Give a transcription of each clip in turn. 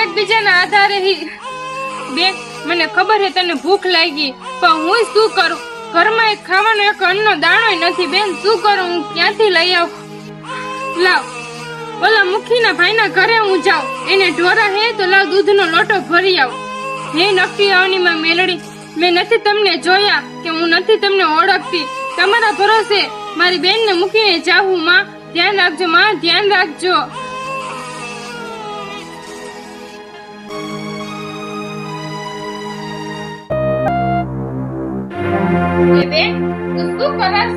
એકબીજાના આધારે બેન મને ખબર છે તને ભૂખ લાગી, પણ હું શું કરું? ઘરમાં એક ખાવાનો એક અન્નનો દાણોય નથી બેન, શું કરું? હું ક્યાંથી લઈ આવું? લાવ ઓલા મુખીના ભાઈના ઘરે હું જાઉં, એને ઢોરા હે તો લાવ દૂધનો લોટો ભરી આવું. હે નક્કી આવની માં મેલડી, મેં નથી તમને જોયા કે હું નથી તમને ઓળખતી. તમારા ભરોસે મારી બેનને મૂકીને જાવું. માં ધ્યાન રાખજો, માં ધ્યાન રાખજો. એ બેન તું શું કરસ?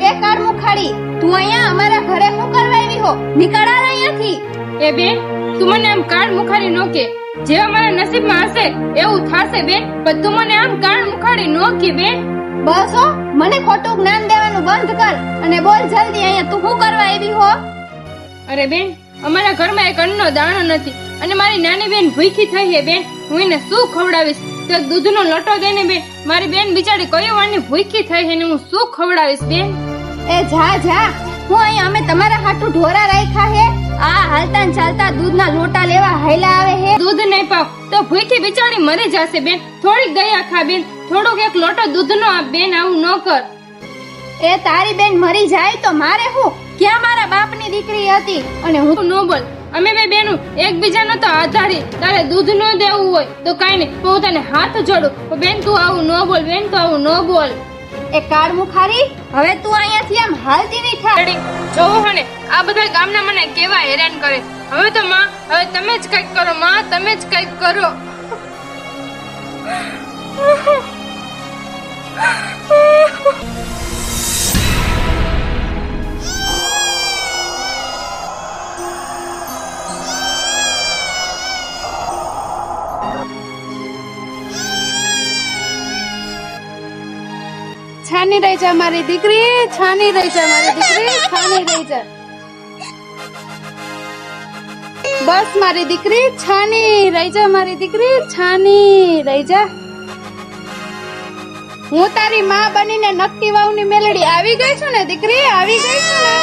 એ કાર મુખાડી, તું અહીંયા અમારા ઘરે શું કરવા આવી હો? નીકળ આ અહીંયાથી. એ બેન તું મને આમ કાળ મુખાડી નો કે, જે અમારા નસીબમાં હશે એવું થાશે બેન, પણ તું મને આમ કાળ મુખાડી નો કે બેન. બસ હો, મને ખોટું જ્ઞાન દેવાનું બંધ કર અને બોલ જલ્દી અહીંયા તું શું કરવા આવી હો? અરે બેન અમારા ઘરમાં એક અન્નનો દાણો નથી અને મારી નાની બેન ભૂખી થઈ છે બેન, હું એને શું ખવડાવીશ? તો એક દૂધનો લોટો દઈને બેન, મારી બેન બિચારી કઈ વારની ભૂખી થઈ છે ને હું શું ખવડાવીશ બેન? એ જા જા, હું અહીંયા અમે તમારા હાટુ ઢોરા રાખ્યા હે, આ હાલતા ને ચાલતા દૂધના લોટા લેવા હાયલા આવે હે. દૂધ નહીં પાવ તો ભૂખી બિચારી મરી જશે બેન, થોડીક દયા ખા બેન, થોડોક એક લોટો દૂધનો આપ બેન, આવું ન કર. એ તારી બેન મરી જાય તો મારે શું? ક્યાં મારા બાપની દીકરી હતી અને હું ન બોલ, અમે બે બેનો એકબીજાનો તો આધારી, તારે દૂધ ન દેવું હોય તો કાઈ નહીં, હું તને હાથ જોડું, પણ બેન તું આવું ન બોલ બેન, તું આવું ન બોલ. એ કાળ મુખારી, હવે તું અહીંયાથી આમ હાલતી નહીં થા. જોવો હને આ બધા ગામના મને કેવા હેરાન કરે. હવે તો માં, હવે તમે જ કંઈક કરો માં, તમે જ કંઈક કરો. છાની રહી જા મારી દીકરી, છાની રહી જા મારી દીકરી, છાની રહી જા. બસ મારી દીકરી, છાની રહી જા મારી દીકરી, છાની રહી જા. હું તારી માં બનીને નક્કી વાવની મેલડી આવી ગઈ છું ને દીકરી, આવી ગઈ છું ને.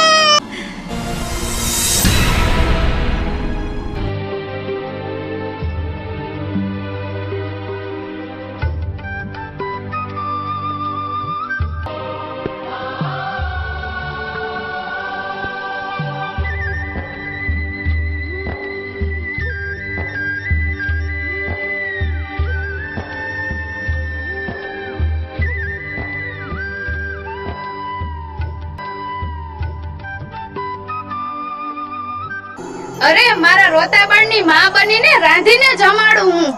અરે મારા રોતા બાળની માં બનીને રાંધીને જમાડું હું.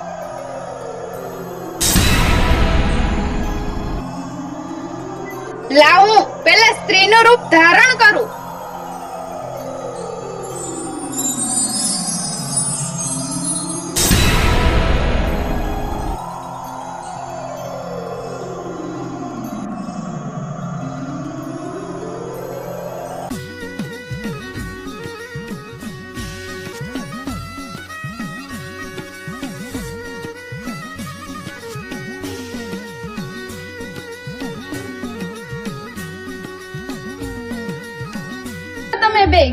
લાવું પેલા સ્ત્રીનું રૂપ ધારણ કરું. તમે બે